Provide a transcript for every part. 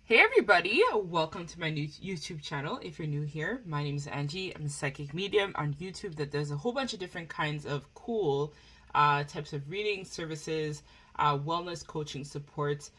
Hey everybody, welcome to my new YouTube channel. If you're new here, my name is Angie. I'm a psychic medium on YouTube that does a whole bunch of different kinds of cool types of reading services, wellness coaching support,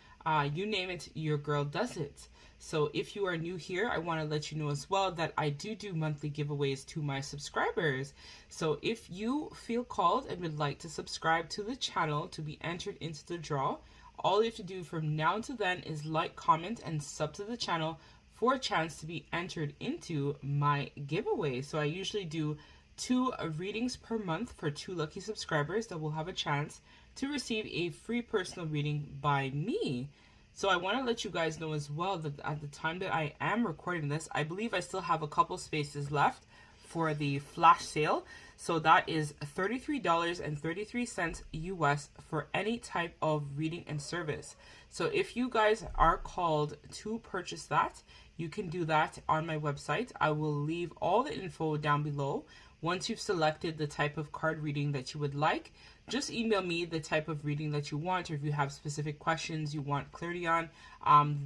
you name it, your girl does it. So if you are new here, I want to let you know as well that I do monthly giveaways to my subscribers. So if you feel called and would like to subscribe to the channel to be entered into the draw, all you have to do from now until then is like, comment, and sub to the channel for a chance to be entered into my giveaway. So I usually do 2 readings per month for 2 lucky subscribers that will have a chance to receive a free personal reading by me. So I want to let you guys know as well that at the time that I am recording this, I believe I still have a couple spaces left for the flash sale. So that is $33.33 US for any type of reading and service. So if you guys are called to purchase that, you can do that on my website. I will leave all the info down below. Once you've selected the type of card reading that you would like, just email me the type of reading that you want, or if you have specific questions you want clarity on,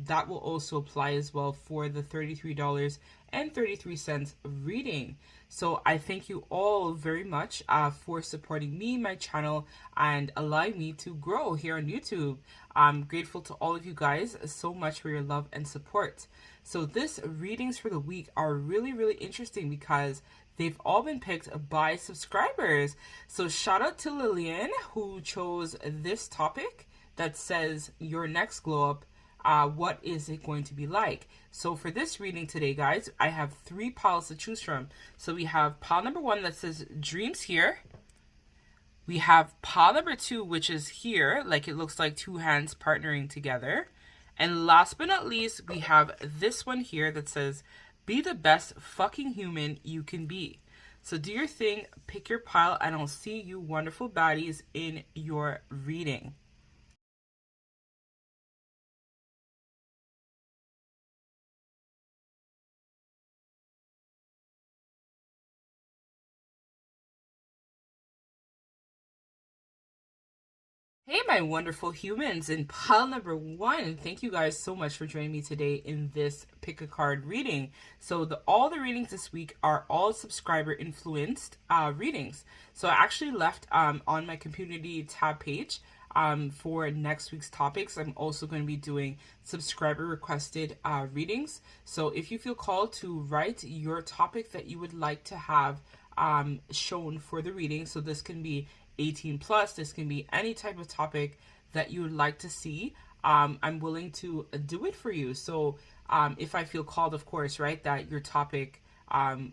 that will also apply as well for the $33.33 reading. So I thank you all very much for supporting me, my channel, and allowing me to grow here on YouTube. I'm grateful to all of you guys so much for your love and support. So this readings for the week are really interesting because they've all been picked by subscribers. So shout out to Lillian who chose this topic that says your next glow up. What is it going to be like? So for this reading today, guys, I have 3 piles to choose from. So we have pile number 1 that says dreams here. We have pile number 2, which is here, like it looks like 2 hands partnering together. And last but not least, we have this one here that says be the best fucking human you can be. So do your thing, pick your pile, and I'll see you wonderful baddies in your reading. Hey, my wonderful humans, in pile number 1, thank you guys so much for joining me today in this pick a card reading. So all the readings this week are all subscriber influenced readings. So I actually left on my community tab page for next week's topics. I'm also going to be doing subscriber requested readings. So if you feel called to write your topic that you would like to have shown for the reading, so this can be 18 plus, this can be any type of topic that you would like to see, I'm willing to do it for you. So if I feel called, of course, right, that your topic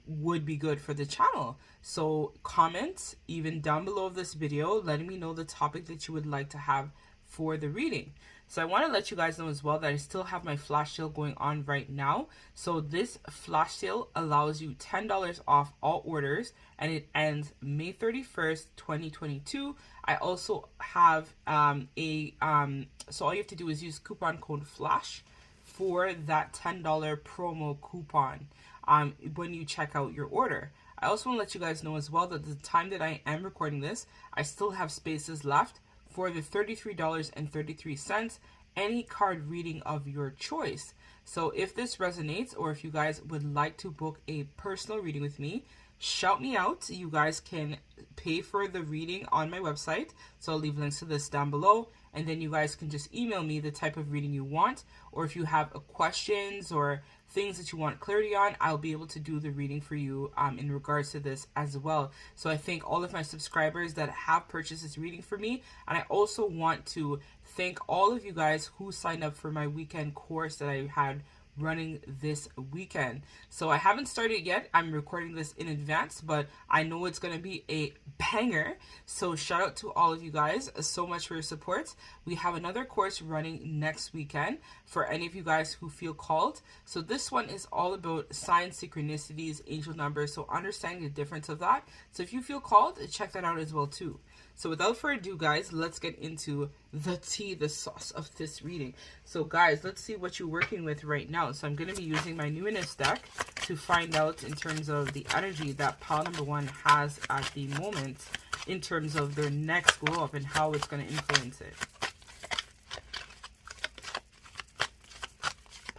would be good for the channel. So comment even down below of this video letting me know the topic that you would like to have for the reading. So I want to let you guys know as well that I still have my flash sale going on right now. So this flash sale allows you $10 off all orders, and it ends May 31st, 2022. I also have so all you have to do is use coupon code FLASH for that $10 promo coupon when you check out your order. I also want to let you guys know as well that the time that I am recording this, I still have spaces left for the $33.33 any card reading of your choice. So if this resonates, or if you guys would like to book a personal reading with me, shout me out. You guys can pay for the reading on my website, so I'll leave links to this down below, and then you guys can just email me the type of reading you want, or if you have questions or things that you want clarity on, I'll be able to do the reading for you in regards to this as well. So I thank all of my subscribers that have purchased this reading for me, and I also want to thank all of you guys who signed up for my weekend course that I had running this weekend. So I haven't started yet. I'm recording this in advance, but I know it's going to be a banger. So shout out to all of you guys so much for your support. We have another course running next weekend for any of you guys who feel called. So this one is all about signs, synchronicities, angel numbers, so understanding the difference of that. So if you feel called, check that out as well too. So without further ado, guys, let's get into the tea, the sauce of this reading. So guys, let's see what you're working with right now. So I'm going to be using my Numinous deck to find out in terms of the energy that pile number 1 has at the moment in terms of their next glow up and how it's going to influence it.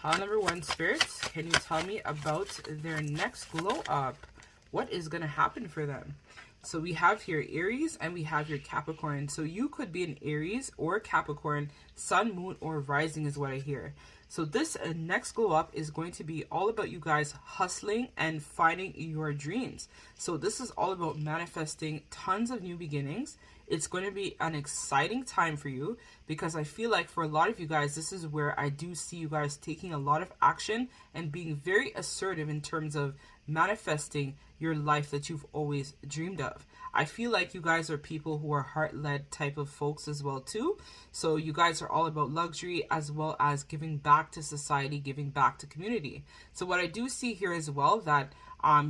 Pile number 1, spirits, can you tell me about their next glow up? What is going to happen for them? So we have here Aries and we have here Capricorn. So you could be an Aries or Capricorn, sun, moon, or rising is what I hear. So this next glow up is going to be all about you guys hustling and finding your dreams. So this is all about manifesting tons of new beginnings. It's going to be an exciting time for you because I feel like for a lot of you guys, this is where I do see you guys taking a lot of action and being very assertive in terms of manifesting your life that you've always dreamed of. I feel like you guys are people who are heart-led type of folks as well too. So you guys are all about luxury as well as giving back to society, giving back to community. So what I do see here as well that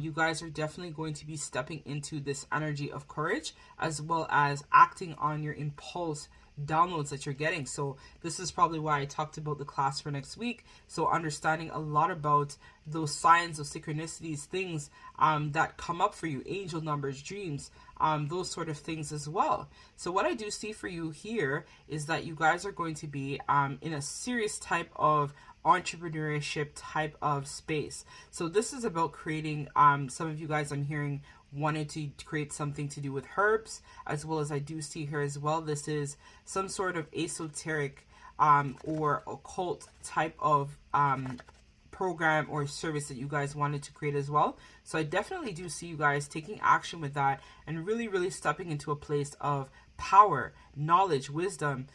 you guys are definitely going to be stepping into this energy of courage as well as acting on your impulse downloads that you're getting. So this is probably why I talked about the class for next week. So understanding a lot about those signs of synchronicities, things that come up for you, angel numbers, dreams, those sort of things as well. So what I do see for you here is that you guys are going to be in a serious type of entrepreneurship type of space. So this is about creating, some of you guys I'm hearing wanted to create something to do with herbs, as well as I do see here as well, this is some sort of esoteric or occult type of program or service that you guys wanted to create as well. So I definitely do see you guys taking action with that and really stepping into a place of power, knowledge, wisdom,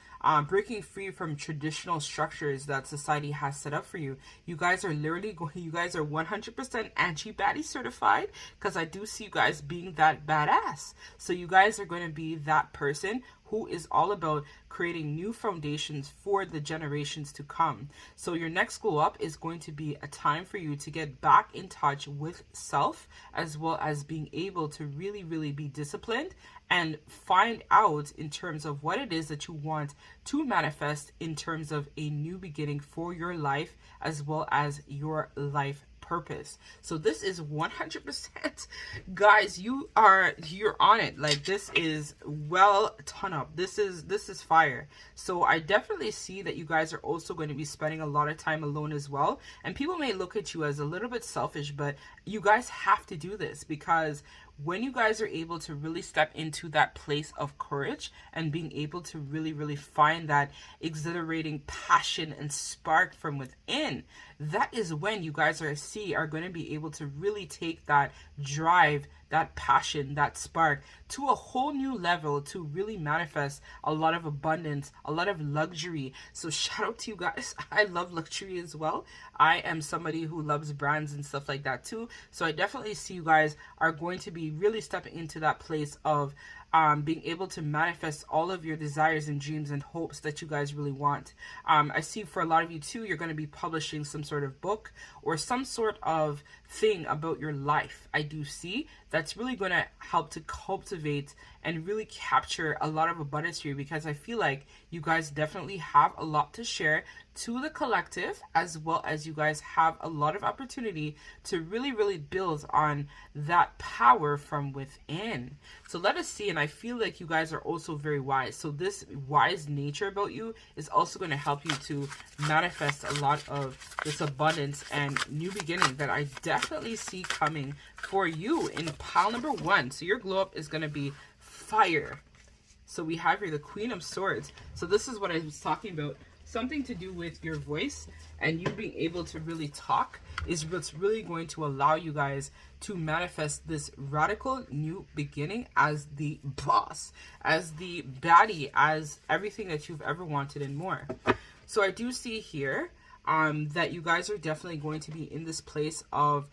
breaking free from traditional structures that society has set up for you. You guys are literally going, you guys are 100% Angie Baddie certified, because I do see you guys being that badass. So you guys are going to be that person who is all about creating new foundations for the generations to come. So your next glow up is going to be a time for you to get back in touch with self, as well as being able to really be disciplined and find out in terms of what it is that you want to manifest in terms of a new beginning for your life, as well as your life purpose. So this is 100%, guys, you're on it. Like, this is well ton up. This is fire. So I definitely see that you guys are also going to be spending a lot of time alone as well. And people may look at you as a little bit selfish, but you guys have to do this, because when you guys are able to really step into that place of courage and being able to really find that exhilarating passion and spark from within, that is when you guys are going to be able to really take that drive, that passion, that spark to a whole new level to really manifest a lot of abundance, a lot of luxury. So shout out to you guys. I love luxury as well. I am somebody who loves brands and stuff like that too. So I definitely see you guys are going to be really stepping into that place of being able to manifest all of your desires and dreams and hopes that you guys really want. I see for a lot of you too, you're going to be publishing some sort of book or some sort of thing about your life. I do see that's really going to help to cultivate and really capture a lot of abundance for you, because I feel like you guys definitely have a lot to share to the collective, as well as you guys have a lot of opportunity to really build on that power from within. So let us see. And I feel like you guys are also very wise. So this wise nature about you is also going to help you to manifest a lot of this abundance and new beginning that I definitely see coming for you in pile number 1. So your glow up is going to be fire. So we have here the Queen of Swords. So this is what I was talking about. Something to do with your voice and you being able to really talk is what's really going to allow you guys to manifest this radical new beginning as the boss, as the baddie, as everything that you've ever wanted and more. So I do see here that you guys are definitely going to be in this place of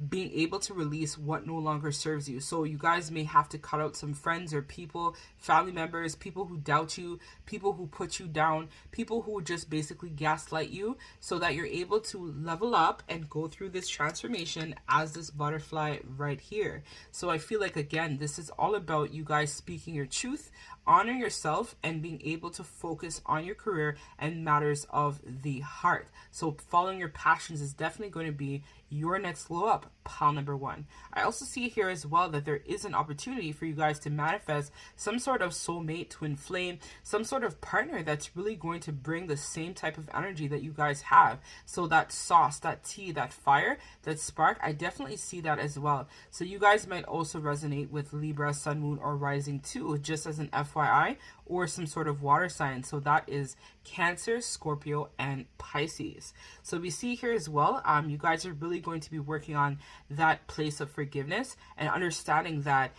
being able to release what no longer serves you. So you guys may have to cut out some friends or people, family members, people who doubt you, people who put you down, people who just basically gaslight you, so that you're able to level up and go through this transformation as this butterfly right here. So I feel like, again, this is all about you guys speaking your truth, honor yourself, and being able to focus on your career and matters of the heart. So following your passions is definitely going to be your next glow up, pile number one. I also see here as well that there is an opportunity for you guys to manifest some sort of soulmate, twin flame, some sort of partner that's really going to bring the same type of energy that you guys have. So that sauce, that tea, that fire, that spark, I definitely see that as well. So you guys might also resonate with Libra, Sun, Moon, or Rising too, just as an FYI, or some sort of water sign. So that is Cancer, Scorpio, and Pisces. So we see here as well, you guys are really going to be working on that place of forgiveness and understanding that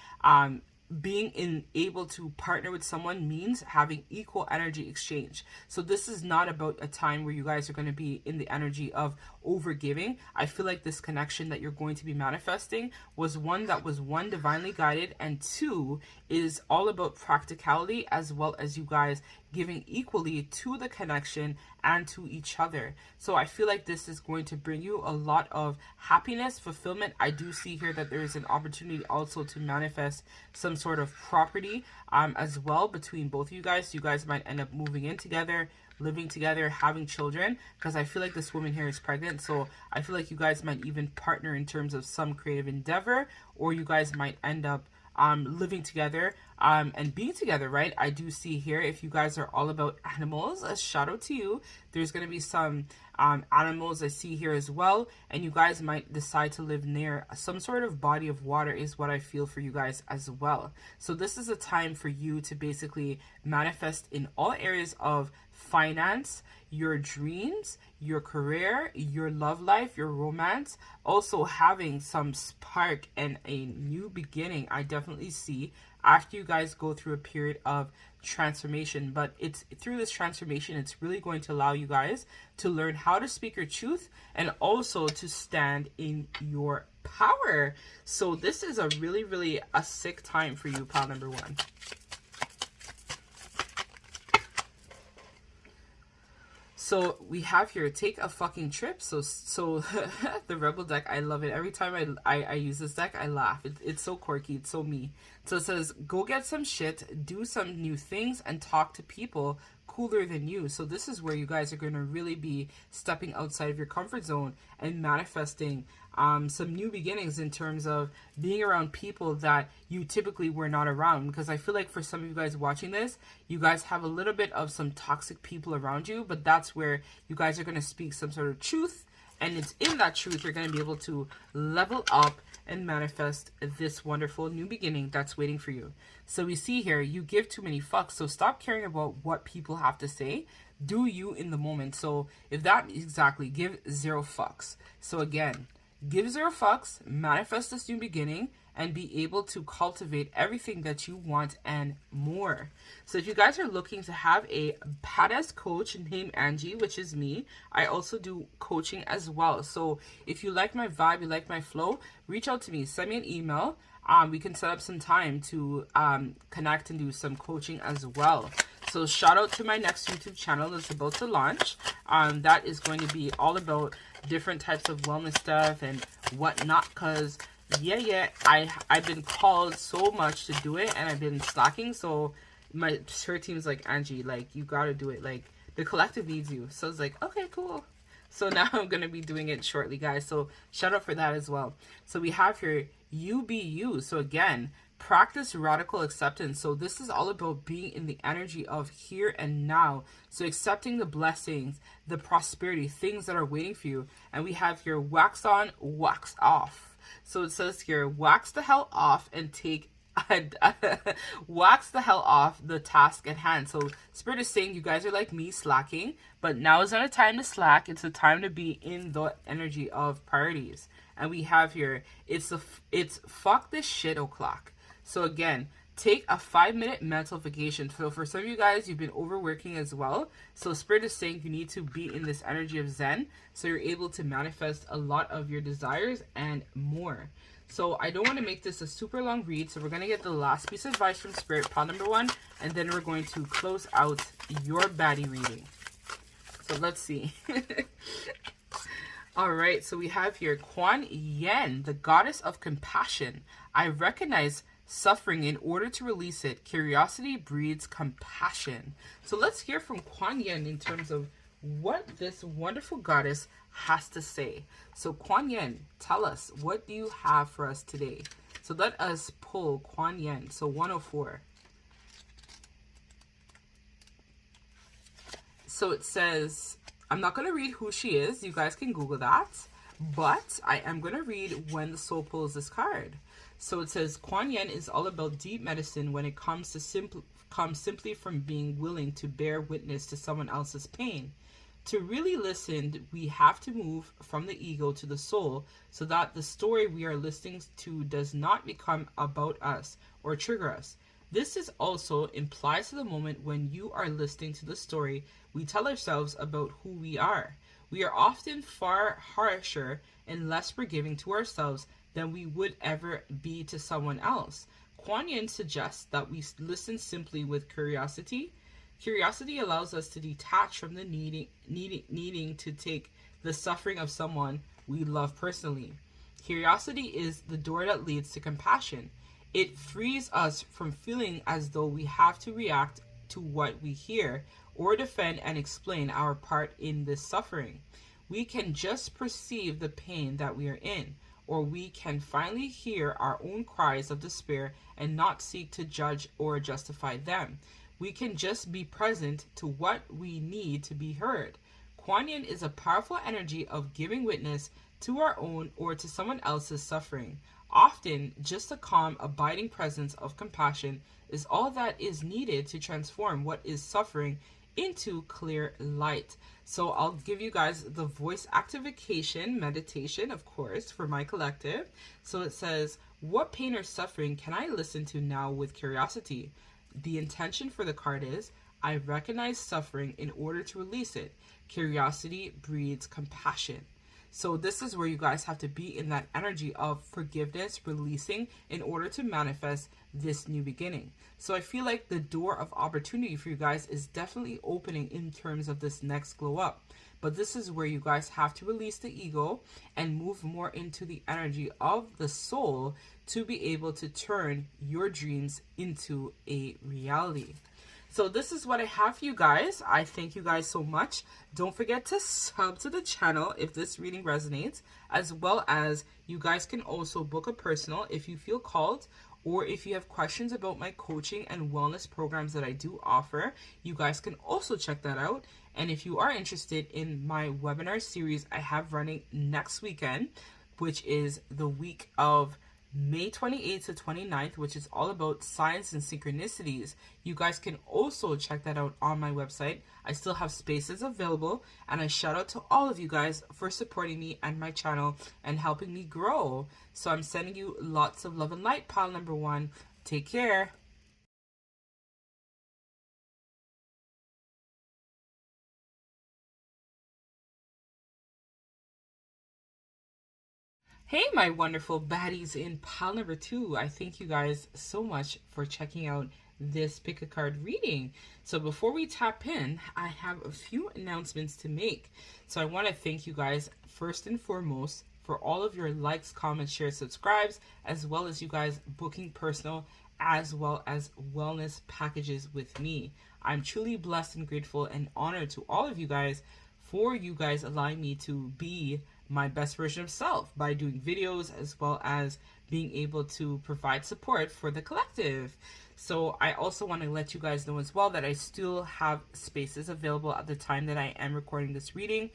being able to partner with someone means having equal energy exchange. So this is not about a time where you guys are going to be in the energy of overgiving. I feel like this connection that you're going to be manifesting was one that was, one, divinely guided, and two, is all about practicality, as well as you guys giving equally to the connection and to each other. So I feel like this is going to bring you a lot of happiness, fulfillment. I do see here that there is an opportunity also to manifest some sort of property as well between both of you guys. You guys might end up moving in together, living together, having children, because I feel like this woman here is pregnant. So I feel like you guys might even partner in terms of some creative endeavor, or you guys might end up living together and being together, right? I do see here, if you guys are all about animals, a shout out to you. There's going to be some animals I see here as well, and you guys might decide to live near some sort of body of water is what I feel for you guys as well. So this is a time for you to basically manifest in all areas of finance, your dreams, your career, your love life, your romance, also having some spark and a new beginning. I definitely see after you guys go through a period of transformation, but it's through this transformation, it's really going to allow you guys to learn how to speak your truth and also to stand in your power. So this is a really a sick time for you, pile number one. So we have here, take a fucking trip. So the Rebel deck, I love it. Every time I use this deck, I laugh. It's so quirky. It's so me. So it says, go get some shit, do some new things, and talk to people cooler than you. So this is where you guys are going to really be stepping outside of your comfort zone and manifesting some new beginnings in terms of being around people that you typically were not around. Because I feel like for some of you guys watching this, you guys have a little bit of some toxic people around you, but that's where you guys are going to speak some sort of truth, and it's in that truth you're going to be able to level up and manifest this wonderful new beginning that's waiting for you. So we see here, you give too many fucks, so stop caring about what people have to say. Do you in the moment. So if that, exactly, give zero fucks. So again, give zero fucks, manifest this new beginning, and be able to cultivate everything that you want and more. So if you guys are looking to have a badass coach named Angie, which is me, I also do coaching as well. So if you like my vibe, you like my flow, reach out to me, send me an email. We can set up some time to connect and do some coaching as well. So shout out to my next YouTube channel that's about to launch. That is going to be all about different types of wellness stuff and whatnot, because I've been called so much to do it, and I've been slacking. So her team's like, Angie, like, you gotta do it. Like, the collective needs you. So it's like, okay, cool. So now I'm gonna be doing it shortly, guys. So shout out for that as well. So we have here, you be you. So again, practice radical acceptance. So this is all about being in the energy of here and now. So accepting the blessings, the prosperity, things that are waiting for you. And we have here, wax on, wax off. So it says here, wax the hell off and take wax the hell off the task at hand. So Spirit is saying you guys are like me, slacking, but now is not a time to slack. It's a time to be in the energy of priorities. And we have here, it's fuck this shit o'clock. So again, take a 5-minute mental vacation. So for some of you guys, you've been overworking as well. So Spirit is saying you need to be in this energy of Zen, so you're able to manifest a lot of your desires and more. So I don't want to make this a super long read. So we're going to get the last piece of advice from Spirit, pile number one, and then we're going to close out your baddie reading. So let's see. All right. So we have here Kuan Yin, the goddess of compassion. I recognize suffering in order to release it. Curiosity breeds compassion. So let's hear from Kuan Yin in terms of what this wonderful goddess has to say. So Kuan Yin, tell us, what do you have for us today? So let us pull Kuan Yin. So 104. So it says, I'm not going to read who she is. You guys can Google that. But I am going to read when the soul pulls this card. So it says, Kuan Yin is all about deep medicine when it comes to simply from being willing to bear witness to someone else's pain. To really listen, we have to move from the ego to the soul so that the story we are listening to does not become about us or trigger us. This is also implies to the moment when you are listening to the story we tell ourselves about who we are. We are often far harsher and less forgiving to ourselves than we would ever be to someone else. Kuan Yin suggests that we listen simply with curiosity. Curiosity allows us to detach from the needing to take the suffering of someone we love personally. Curiosity is the door that leads to compassion. It frees us from feeling as though we have to react to what we hear or defend and explain our part in this suffering. We can just perceive the pain that we are in, or we can finally hear our own cries of despair and not seek to judge or justify them. We can just be present to what we need to be heard. Kuan Yin is a powerful energy of giving witness to our own or to someone else's suffering. Often, just a calm, abiding presence of compassion is all that is needed to transform what is suffering into clear light. So I'll give you guys the voice activation meditation, of course, for my collective. So it says, what pain or suffering can I listen to now with curiosity? The intention for the card is, I recognize suffering in order to release it. Curiosity breeds compassion. So this is where you guys have to be in that energy of forgiveness, releasing, in order to manifest this new beginning. So I feel like the door of opportunity for you guys is definitely opening in terms of this next glow up. But this is where you guys have to release the ego and move more into the energy of the soul to be able to turn your dreams into a reality. So this is what I have for you guys. I thank you guys so much. Don't forget to sub to the channel if this reading resonates, as well as you guys can also book a personal if you feel called, or if you have questions about my coaching and wellness programs that I do offer, you guys can also check that out. And if you are interested in my webinar series I have running next weekend, which is the week of May 28th to 29th, which is all about signs and synchronicities, you guys can also check that out on my website. I still have spaces available, and I shout out to all of you guys for supporting me and my channel and helping me grow. So I'm sending you lots of love and light, pile number one. Take care. Hey, my wonderful baddies in pile number two. I thank you guys so much for checking out this pick a card reading. So before we tap in, I have a few announcements to make. So I want to thank you guys first and foremost for all of your likes, comments, shares, subscribes, as well as you guys booking personal as well as wellness packages with me. I'm truly blessed and grateful and honored to all of you guys for you guys allowing me to be my best version of self by doing videos as well as being able to provide support for the collective. So I also want to let you guys know as well that I still have spaces available at the time that I am recording this reading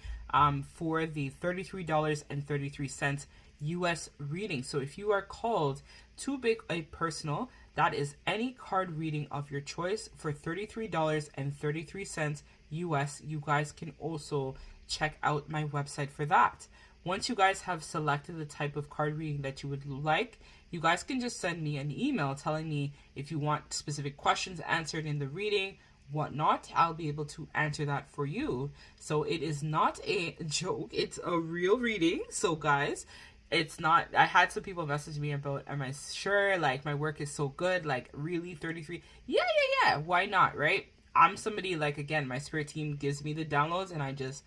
for the $33.33 US reading. So if you are called to book a personal, that is any card reading of your choice for $33.33 US, you guys can also check out my website for that. Once you guys have selected the type of card reading that you would like, you guys can just send me an email telling me if you want specific questions answered in the reading, whatnot. I'll be able to answer that for you. So it is not a joke, it's a real reading. So guys, it's not, I had some people message me about, am I sure, like my work is so good, like really 33? Yeah, why not, right? I'm somebody, like, again, my spirit team gives me the downloads and I just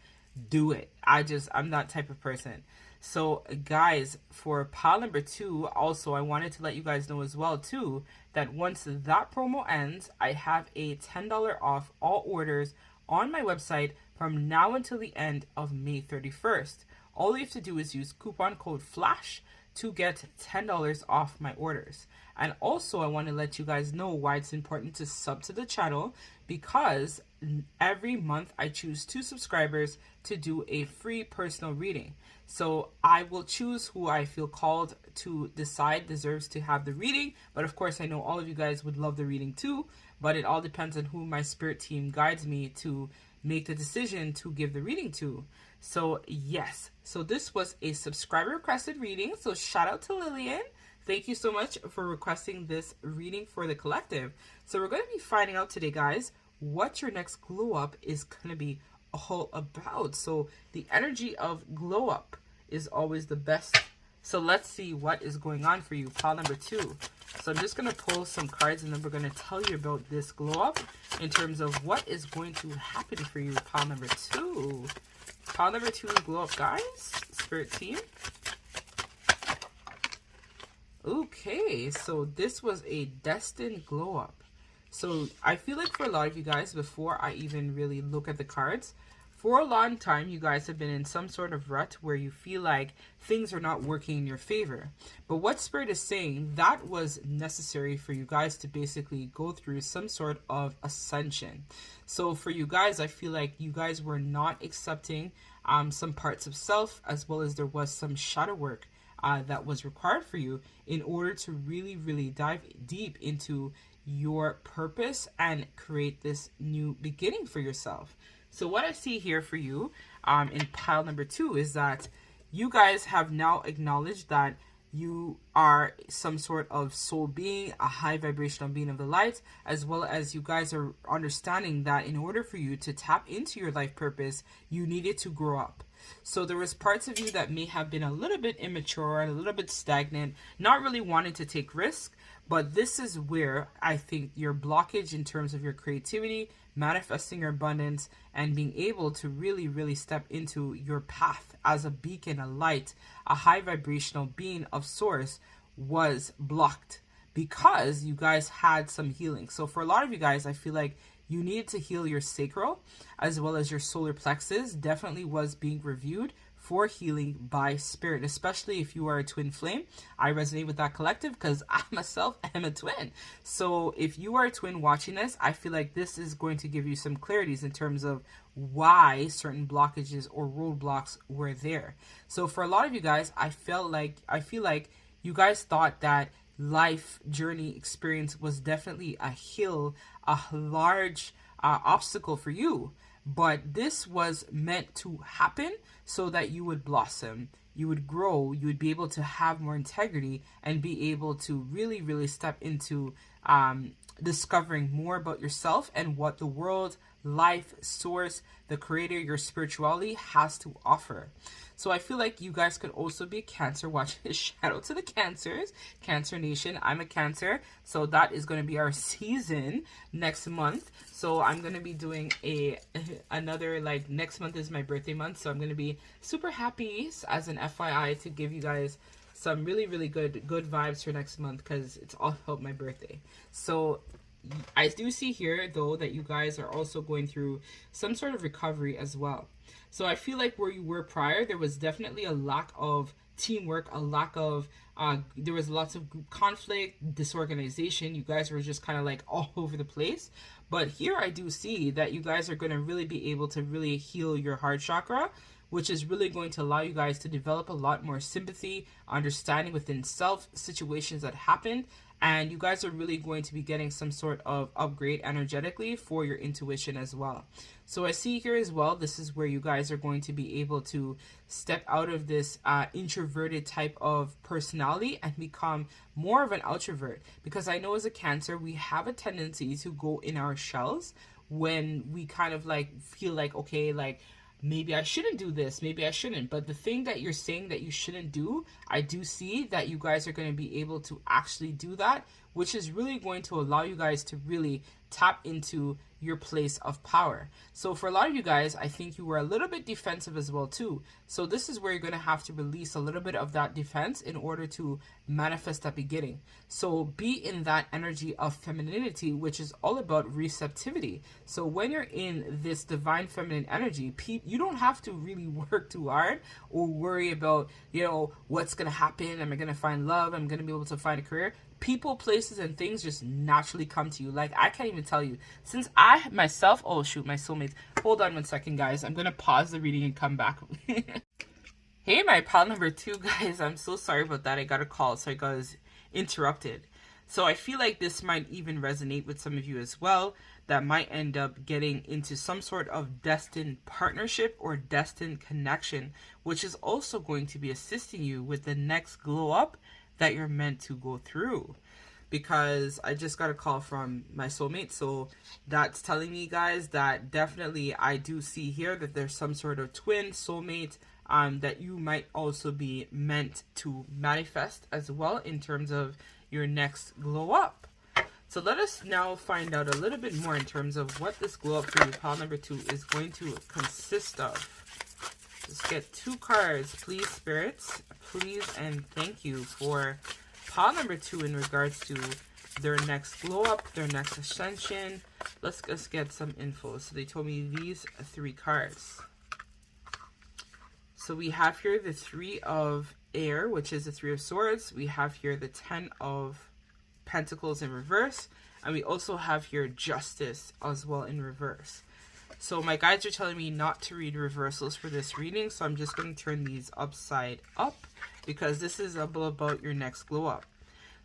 do it. I'm that type of person. So guys, for pile number two, also I wanted to let you guys know as well too that once that promo ends, I have a $10 off all orders on my website from now until the end of May 31st. All you have to do is use coupon code FLASH to get $10 off my orders. And also, I want to let you guys know why it's important to sub to the channel, because every month I choose 2 subscribers to do a free personal reading. So I will choose who I feel called to decide deserves to have the reading. But of course, I know all of you guys would love the reading too, but it all depends on who my spirit team guides me to make the decision to give the reading to. So yes, so this was a subscriber requested reading. So shout out to Lillian. Thank you so much for requesting this reading for the collective. So we're going to be finding out today, guys, what your next glow up is going to be all about. So the energy of glow up is always the best. So let's see what is going on for you, pile number 2. So I'm just going to pull some cards and then we're going to tell you about this glow up in terms of what is going to happen for you, pile number 2. Pile number 2 glow up, guys. Spirit team. Okay, so this was a destined glow up. So I feel like for a lot of you guys, before I even really look at the cards, for a long time you guys have been in some sort of rut where you feel like things are not working in your favor. But what Spirit is saying, that was necessary for you guys to basically go through some sort of ascension. So for you guys, I feel like you guys were not accepting some parts of self, as well as there was some shadow work that was required for you in order to really dive deep into your purpose and create this new beginning for yourself. So what I see here for you in pile number 2 is that you guys have now acknowledged that you are some sort of soul being, a high vibrational being of the light, as well as you guys are understanding that in order for you to tap into your life purpose, you needed to grow up. So there was parts of you that may have been a little bit immature, a little bit stagnant, not really wanting to take risks. But this is where I think your blockage in terms of your creativity, manifesting your abundance, and being able to really step into your path as a beacon, a light, a high vibrational being of source was blocked because you guys had some healing. So for a lot of you guys, I feel like you needed to heal your sacral as well as your solar plexus. Definitely was being reviewed for healing by Spirit, especially if you are a twin flame. I resonate with that collective because I myself am a twin. So if you are a twin watching this, I feel like this is going to give you some clarities in terms of why certain blockages or roadblocks were there. So for a lot of you guys, I feel like you guys thought that life journey experience was definitely a hill, a large obstacle for you. But this was meant to happen so that you would blossom, you would grow, you would be able to have more integrity and be able to really step into discovering more about yourself and what the world, life, source, the creator, your spirituality has to offer. So I feel like you guys could also be a Cancer watching this. Shout out to the Cancers, Cancer Nation. I'm a Cancer, so that is going to be our season next month. So I'm going to be doing another, like, next month is my birthday month, so I'm going to be super happy as an FYI to give you guys some really good vibes for next month because it's all about my birthday. So I do see here though that you guys are also going through some sort of recovery as well. So I feel like where you were prior, there was definitely a lack of teamwork, a lack of there was lots of conflict, disorganization. You guys were just kind of like all over the place. But here I do see that you guys are going to really be able to really heal your heart chakra, which is really going to allow you guys to develop a lot more sympathy, understanding within self, situations that happened, and you guys are really going to be getting some sort of upgrade energetically for your intuition as well. So I see here as well, this is where you guys are going to be able to step out of this introverted type of personality and become more of an outrovert. Because I know as a Cancer, we have a tendency to go in our shells when we kind of like feel like, okay, like, maybe I shouldn't do this, maybe I shouldn't. But the thing that you're saying that you shouldn't do, I do see that you guys are going to be able to actually do that which is really going to allow you guys to really tap into your place of power. So for a lot of you guys, I think you were a little bit defensive as well too. So this is where you're going to have to release a little bit of that defense in order to manifest that beginning. So be in that energy of femininity, which is all about receptivity. So when you're in this divine feminine energy, you don't have to really work too hard or worry about, you know, what's going to happen. Am I going to find love? I'm going to be able to find a career. People, places, and things just naturally come to you. Like, I can't even tell you. Since I myself, oh shoot, my soulmates. Hold on 1 second, guys. I'm going to pause the reading and come back. Hey, my pal number 2, guys. I'm so sorry about that. I got a call, so I got interrupted. So I feel like this might even resonate with some of you as well, that might end up getting into some sort of destined partnership or destined connection, which is also going to be assisting you with the next glow up that you're meant to go through. Because I just got a call from my soulmate, so that's telling me, guys, that definitely I do see here that there's some sort of twin soulmate that you might also be meant to manifest as well in terms of your next glow up. So let us now find out a little bit more in terms of what this glow up for you, pile number 2, is going to consist of. Just get 2 cards, please, spirits. Please and thank you for pile number 2 in regards to their next glow up, their next ascension. Let's just get some info. So they told me these 3 cards. So we have here the 3 of air, which is the 3 of swords. We have here the 10 of pentacles in reverse. And we also have here justice as well in reverse. So my guides are telling me not to read reversals for this reading. So I'm just going to turn these upside up because this is about your next glow up.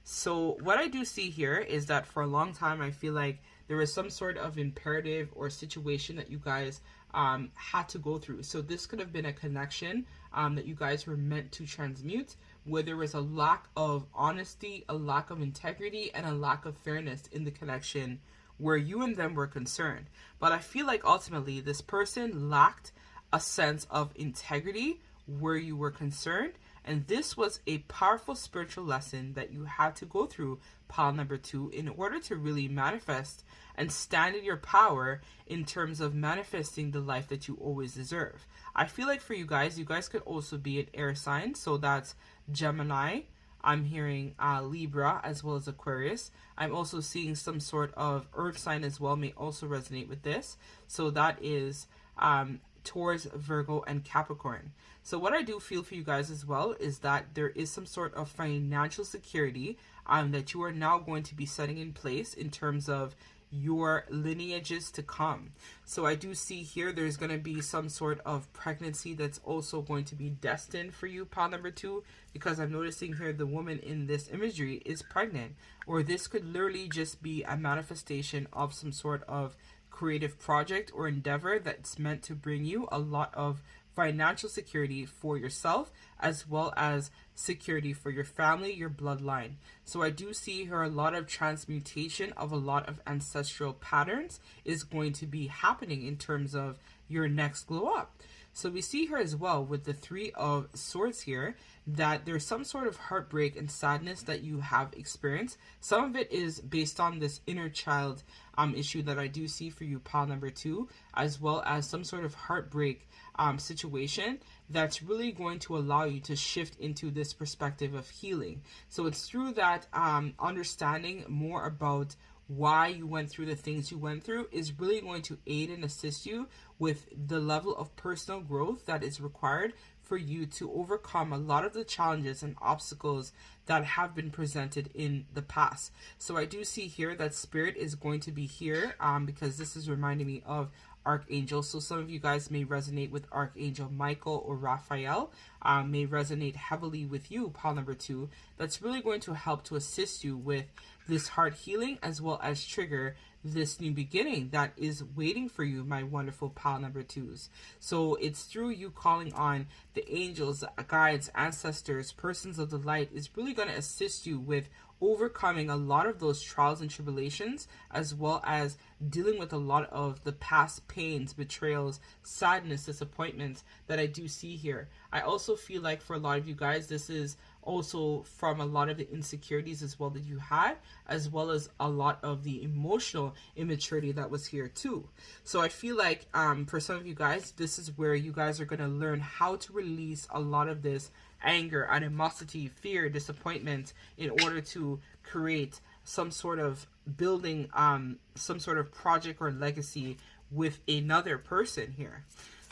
So what I do see here is that for a long time, I feel like there was some sort of imperative or situation that you guys had to go through. So this could have been a connection that you guys were meant to transmute, where there was a lack of honesty, a lack of integrity, and a lack of fairness in the connection where you and them were concerned. But I feel like ultimately this person lacked a sense of integrity where you were concerned. And this was a powerful spiritual lesson that you had to go through, pile number 2, in order to really manifest and stand in your power in terms of manifesting the life that you always deserve. I feel like for you guys could also be an air sign. So that's Gemini. I'm hearing Libra as well as Aquarius. I'm also seeing some sort of earth sign as well, may also resonate with this. So that is Taurus, Virgo, and Capricorn. So what I do feel for you guys as well is that there is some sort of financial security that you are now going to be setting in place in terms of your lineages to come. So I do see here there's going to be some sort of pregnancy that's also going to be destined for you, pile number 2, because I'm noticing here the woman in this imagery is pregnant, or this could literally just be a manifestation of some sort of creative project or endeavor that's meant to bring you a lot of financial security for yourself, as well as security for your family, your bloodline. So I do see here a lot of transmutation of a lot of ancestral patterns is going to be happening in terms of your next glow up. So we see here as well with the 3 of swords here that there's some sort of heartbreak and sadness that you have experienced. Some of it is based on this inner child issue that I do see for you, pile number 2, as well as some sort of heartbreak situation that's really going to allow you to shift into this perspective of healing. So it's through that understanding more about why you went through the things you went through is really going to aid and assist you with the level of personal growth that is required for you to overcome a lot of the challenges and obstacles that have been presented in the past. So I do see here that spirit is going to be here because this is reminding me of Archangel. So some of you guys may resonate with Archangel Michael or Raphael, may resonate heavily with you, pile number 2. That's really going to help to assist you with this heart healing, as well as trigger this new beginning that is waiting for you, my wonderful pile number 2s. So it's through you calling on the angels, guides, ancestors, persons of the light is really going to assist you with overcoming a lot of those trials and tribulations, as well as dealing with a lot of the past pains, betrayals, sadness, disappointments that I do see here. I also feel like for a lot of you guys, this is also from a lot of the insecurities as well that you had, as well as a lot of the emotional immaturity that was here too. So I feel like for some of you guys, this is where you guys are going to learn how to release a lot of this anger, animosity, fear, disappointment in order to create some sort of building, some sort of project or legacy with another person here.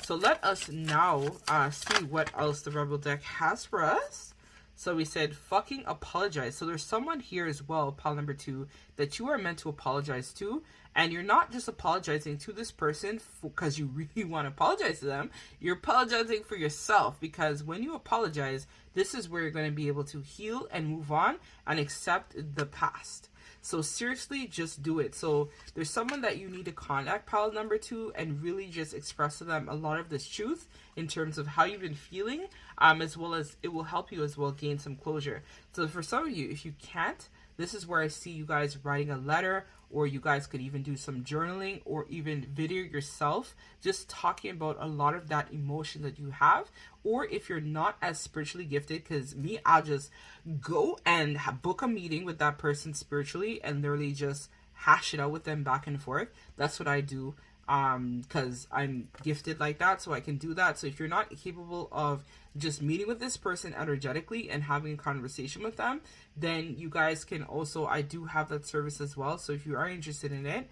So let us now see what else the Rebel deck has for us. So we said fucking apologize. So there's someone here as well, pile number 2, that you are meant to apologize to. And you're not just apologizing to this person because you really want to apologize to them. You're apologizing for yourself, because when you apologize, this is where you're going to be able to heal and move on and accept the past. So seriously, just do it. So there's someone that you need to contact, pile number 2, and really just express to them a lot of this truth in terms of how you've been feeling, as well as it will help you as well gain some closure. So for some of you, if you can't, this is where I see you guys writing a letter, or you guys could even do some journaling or even video yourself just talking about a lot of that emotion that you have. Or if you're not as spiritually gifted, because me, I'll just go and book a meeting with that person spiritually and literally just hash it out with them back and forth. That's what I do, because I'm gifted like that, so I can do that. So if you're not capable of just meeting with this person energetically and having a conversation with them, then you guys can also, I do have that service as well. So if you are interested in it,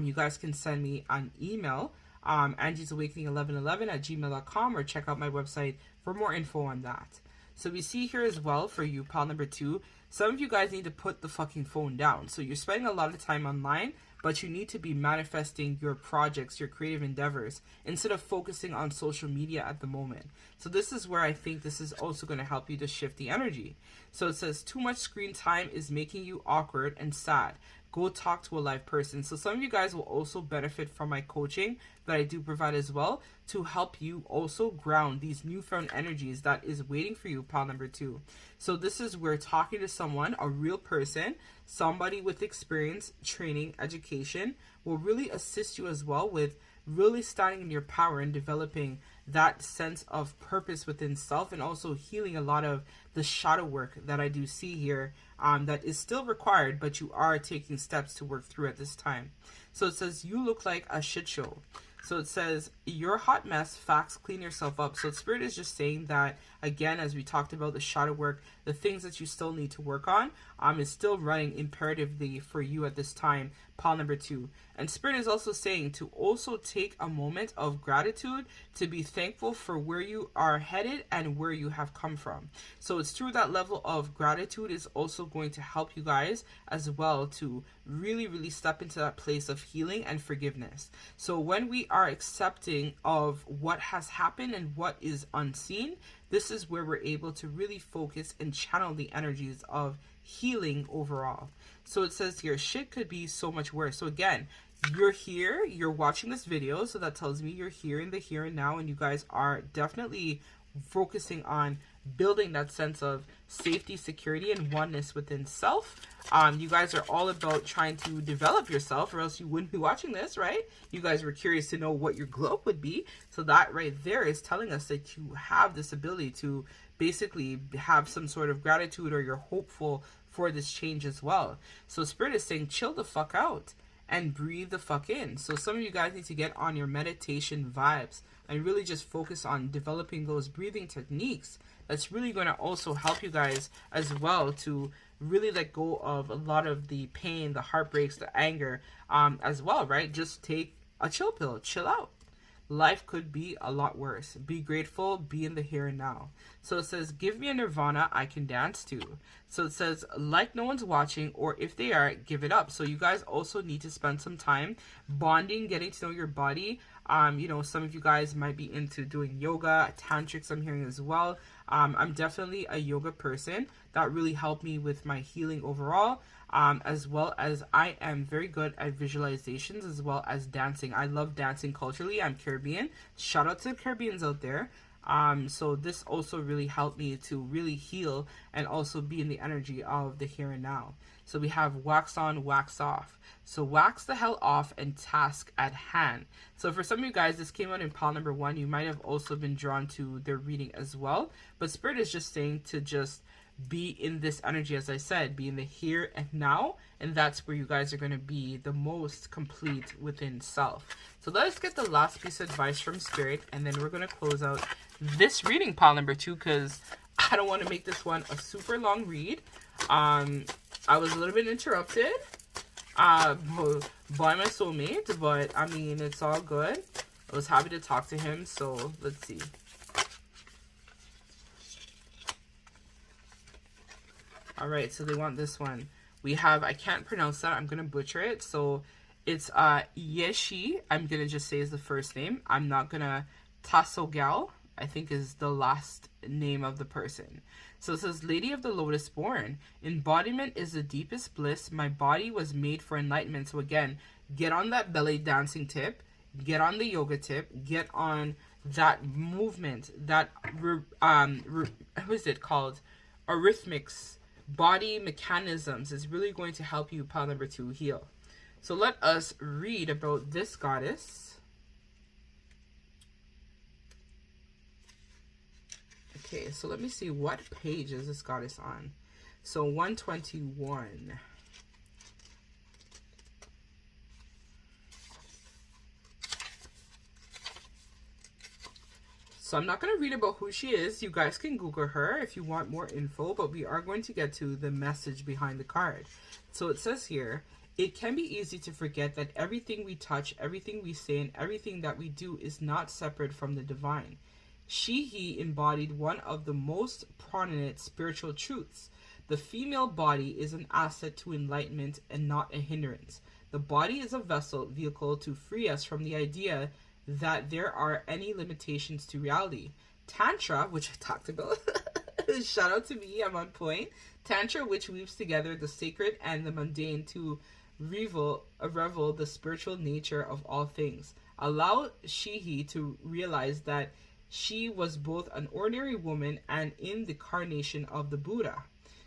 you guys can send me an email, angiesawakening1111@gmail.com, or check out my website for more info on that. So we see here as well for you, pile number 2, some of you guys need to put the fucking phone down. So you're spending a lot of time online, but you need to be manifesting your projects, your creative endeavors, instead of focusing on social media at the moment. So this is where I think this is also going to help you to shift the energy. So it says, too much screen time is making you awkward and sad. Go talk to a live person. So some of you guys will also benefit from my coaching that I do provide as well, to help you also ground these newfound energies that is waiting for you, pile number 2. So this is where talking to someone, a real person, somebody with experience, training, education, will really assist you as well with really standing in your power and developing that sense of purpose within self, and also healing a lot of the shadow work that I do see here, that is still required, but you are taking steps to work through at this time. So it says, you look like a shit show. So it says, you're a hot mess, facts, clean yourself up. So Spirit is just saying that, again, as we talked about the shadow work, the things that you still need to work on, is still running imperatively for you at this time, pile number 2. And Spirit is also saying to also take a moment of gratitude, to be thankful for where you are headed and where you have come from. So it's through that level of gratitude is also going to help you guys as well to really, really step into that place of healing and forgiveness. So when we are accepting of what has happened and what is unseen, this is where we're able to really focus and channel the energies of healing overall. So it says here, shit could be so much worse. So again, you're here, you're watching this video, so that tells me you're here in the here and now, and you guys are definitely focusing on building that sense of safety, security, and oneness within self. You guys are all about trying to develop yourself, or else you wouldn't be watching this, right? You guys were curious to know what your glow would be. So that right there is telling us that you have this ability to basically have some sort of gratitude, or you're hopeful for this change as well. So Spirit is saying, chill the fuck out and breathe the fuck in. So some of you guys need to get on your meditation vibes and really just focus on developing those breathing techniques. That's really going to also help you guys as well to really let go of a lot of the pain, the heartbreaks, the anger, as well, right? Just take a chill pill, chill out. Life could be a lot worse. Be grateful, be in the here and now. So it says, give me a nirvana I can dance to. So it says, like no one's watching, or if they are, give it up. So you guys also need to spend some time bonding, getting to know your body. You know, some of you guys might be into doing yoga, tantrics I'm hearing as well. I'm definitely a yoga person. That really helped me with my healing overall. As well as I am very good at visualizations as well as dancing. I love dancing culturally. I'm Caribbean. Shout out to the Caribbeans out there. So this also really helped me to really heal and also be in the energy of the here and now. So we have wax on, wax off. So wax the hell off and task at hand. So for some of you guys, this came out in pile number 1. You might have also been drawn to their reading as well. But Spirit is just saying to just be in this energy, as I said, be in the here and now, and that's where you guys are going to be the most complete within self. So let's get the last piece of advice from Spirit, and then we're going to close out this reading, pile number 2, because I don't want to make this one a super long read. I was a little bit interrupted by my soulmate, but I mean, it's all good. I was happy to talk to him, so let's see. All right, so they want this one. We have, I can't pronounce that, I'm gonna butcher it. So it's Yeshi, I'm gonna just say is the first name. I'm not gonna, Tasogal, I think is the last name of the person. So it says, Lady of the Lotus born, embodiment is the deepest bliss. My body was made for enlightenment. So again, get on that belly dancing tip, get on the yoga tip, get on that movement, that, what is it called? Arrhythmics, body mechanisms is really going to help you, pile number 2, heal. So let us read about this goddess. Okay, so let me see, what page is this goddess on? So 121. So I'm not going to read about who she is. You guys can Google her if you want more info, but we are going to get to the message behind the card. So it says here, it can be easy to forget that everything we touch, everything we say, and everything that we do is not separate from the divine. He embodied one of the most prominent spiritual truths. The female body is an asset to enlightenment and not a hindrance. The body is a vehicle to free us from the idea that there are any limitations to reality. Tantra, which I talked about, shout out to me, I'm on point. Tantra, which weaves together the sacred and the mundane to revel the spiritual nature of all things. Allow Shihi to realize that she was both an ordinary woman and in the incarnation of the Buddha.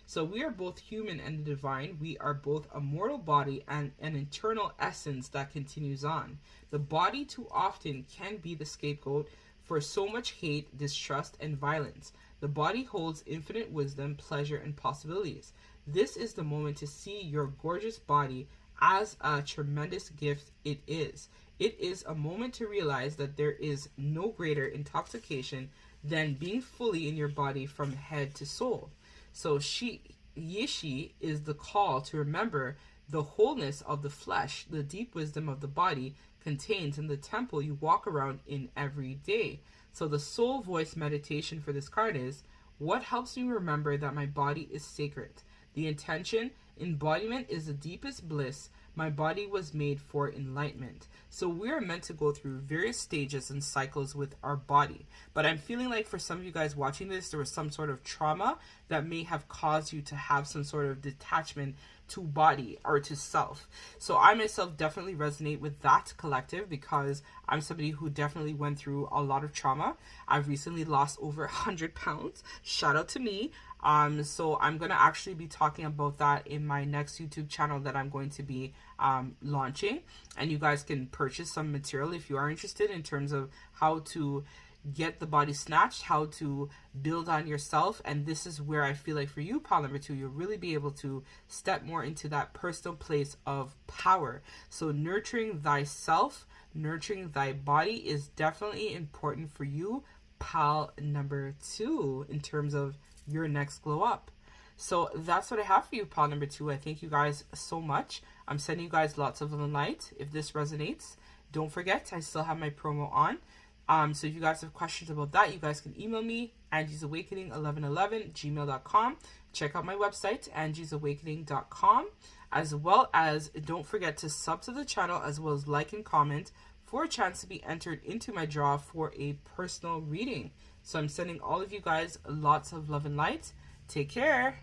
So we are both human and divine. We are both a mortal body and an eternal essence that continues on. The body too often can be the scapegoat for so much hate, distrust, and violence. The body holds infinite wisdom, pleasure, and possibilities. This is the moment to see your gorgeous body as a tremendous gift it is. It is a moment to realize that there is no greater intoxication than being fully in your body from head to soul. So Yishi is the call to remember the wholeness of the flesh, the deep wisdom of the body contains in the temple you walk around in every day. So the soul voice meditation for this card is, what helps me remember that my body is sacred? The intention, embodiment is the deepest bliss. My body was made for enlightenment. So we are meant to go through various stages and cycles with our body. But I'm feeling like for some of you guys watching this, there was some sort of trauma that may have caused you to have some sort of detachment to body or to self. So I myself definitely resonate with that collective because I'm somebody who definitely went through a lot of trauma. I've recently lost over 100 pounds. Shout out to me. So I'm going to actually be talking about that in my next YouTube channel that I'm going to be launching. And you guys can purchase some material if you are interested in terms of how to get the body snatched, how to build on yourself. And this is where I feel like for you, pile number 2, you'll really be able to step more into that personal place of power. So nurturing thyself, nurturing thy body is definitely important for you, pile number 2, in terms of your next glow up. So that's what I have for you, pile number 2. I thank you guys so much. I'm sending you guys lots of love and light. If this resonates, don't forget, I still have my promo on. So if you guys have questions about that, you guys can email me, angiesawakening1111@gmail.com. Check out my website, angiesawakening.com, as well as don't forget to sub to the channel, as well as like and comment for a chance to be entered into my draw for a personal reading. So I'm sending all of you guys lots of love and light. Take care.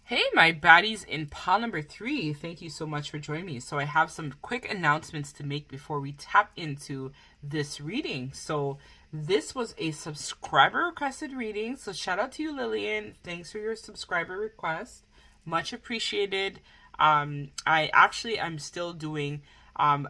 Hey, my baddies in pile number 3. Thank you so much for joining me. So I have some quick announcements to make before we tap into this reading. So this was a subscriber requested reading. So shout out to you, Lillian. Thanks for your subscriber request. Much appreciated. I'm still doing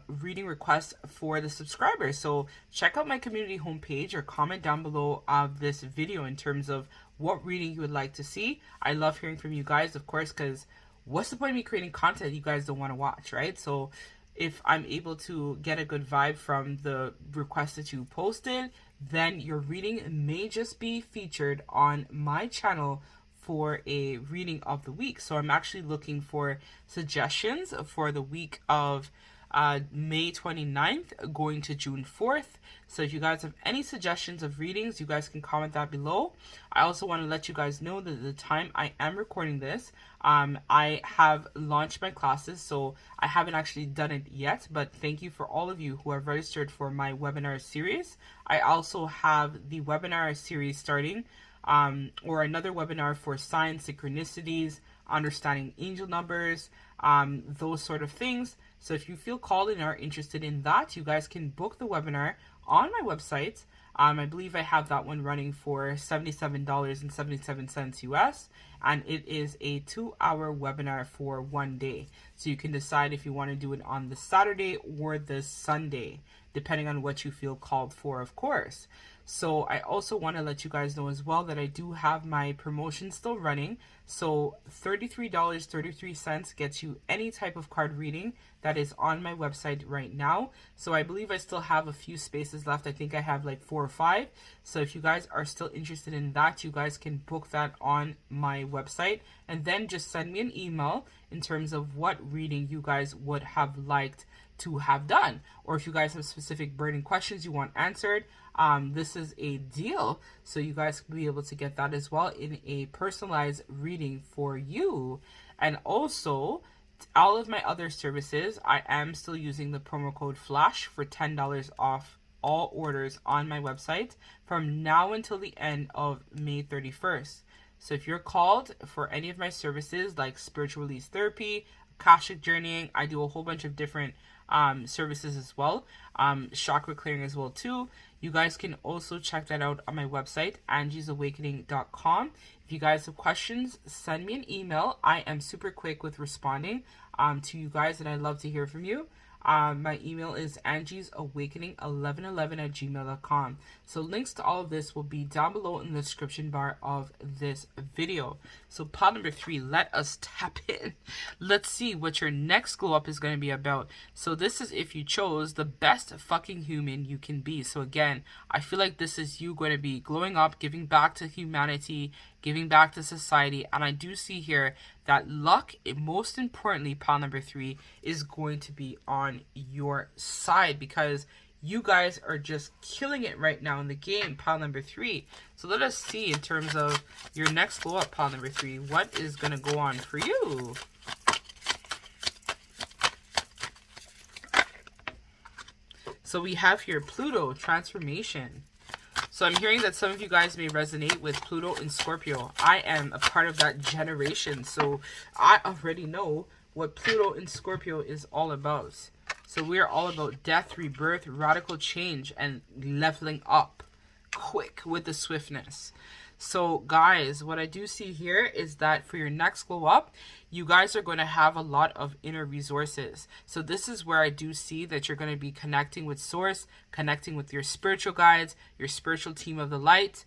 reading requests for the subscribers. So check out my community homepage or comment down below of this video in terms of what reading you would like to see. I love hearing from you guys, of course, because what's the point of me creating content you guys don't want to watch, right? So if I'm able to get a good vibe from the requests that you posted, then your reading may just be featured on my channel for a reading of the week. So I'm actually looking for suggestions for the week of May 29th going to June 4th. So if you guys have any suggestions of readings, you guys can comment that below. I also want to let you guys know that the time I am recording this, I have launched my classes, so I haven't actually done it yet, but thank you for all of you who have registered for my webinar series. I also have the webinar series starting, or another webinar for signs, synchronicities, understanding angel numbers, those sort of things. So if you feel called and are interested in that, you guys can book the webinar on my website. I believe I have that one running for $77.77 US, and it is a 2-hour webinar for 1 day. So you can decide if you want to do it on the Saturday or the Sunday, depending on what you feel called for, of course. So I also want to let you guys know as well that I do have my promotion still running. So $33.33 gets you any type of card reading that is on my website right now. So I believe I still have a few spaces left. I think I have like 4 or 5. So if you guys are still interested in that, you guys can book that on my website and then just send me an email in terms of what reading you guys would have liked to have done, or if you guys have specific burning questions you want answered, this is a deal, so you guys will be able to get that as well in a personalized reading for you. And also all of my other services, I am still using the promo code FLASH for $10 off all orders on my website from now until the end of May 31st. So if you're called for any of my services like spiritual release therapy, Akashic journeying, I do a whole bunch of different services as well, chakra clearing as well too. You guys can also check that out on my website, angiesawakening.com. If you guys have questions, send me an email. I am super quick with responding to you guys, and I love to hear from you. My email is angiesawakening1111@gmail.com. So links to all of this will be down below in the description bar of this video. So pod number 3, let us tap in. Let's see what your next glow up is going to be about. So this is if you chose the best fucking human you can be. So again, I feel like this is you going to be glowing up, giving back to humanity, giving back to society. And I do see here that luck, most importantly, pile number 3, is going to be on your side because you guys are just killing it right now in the game, pile number 3. So let us see in terms of your next glow up, pile number 3, what is going to go on for you. So we have here Pluto transformation. So I'm hearing that some of you guys may resonate with Pluto in Scorpio. I am a part of that generation, so I already know what Pluto in Scorpio is all about. So we are all about death, rebirth, radical change, and leveling up quick with the swiftness. So guys, what I do see here is that for your next glow up, you guys are going to have a lot of inner resources. So this is where I do see that you're going to be connecting with source, connecting with your spiritual guides, your spiritual team of the light,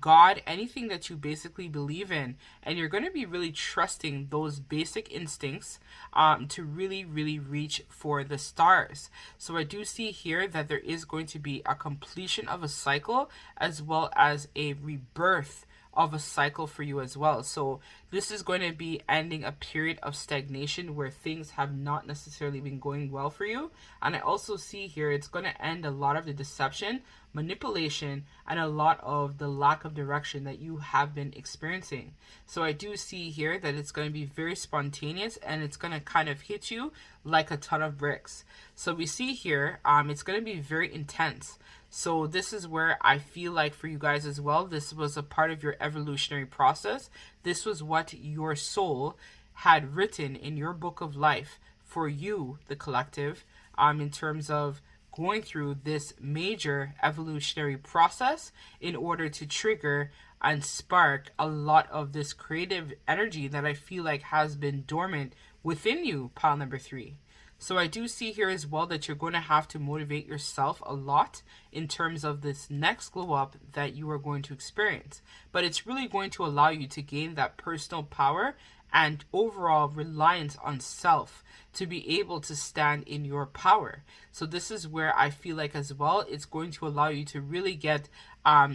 God, anything that you basically believe in. And you're going to be really trusting those basic instincts to really, really reach for the stars. So I do see here that there is going to be a completion of a cycle as well as a rebirth of a cycle for you as well. So this is going to be ending a period of stagnation where things have not necessarily been going well for you. And I also see here it's going to end a lot of the deception, manipulation, and a lot of the lack of direction that you have been experiencing. So I do see here that it's going to be very spontaneous and it's going to kind of hit you like a ton of bricks. So we see here it's going to be very intense. So this is where I feel like for you guys as well, this was a part of your evolutionary process. This was what your soul had written in your book of life for you, the collective, in terms of going through this major evolutionary process in order to trigger and spark a lot of this creative energy that I feel like has been dormant within you, pile number 3. So I do see here as well that you're going to have to motivate yourself a lot in terms of this next glow up that you are going to experience. But it's really going to allow you to gain that personal power and overall reliance on self to be able to stand in your power. So this is where I feel like as well, it's going to allow you to really get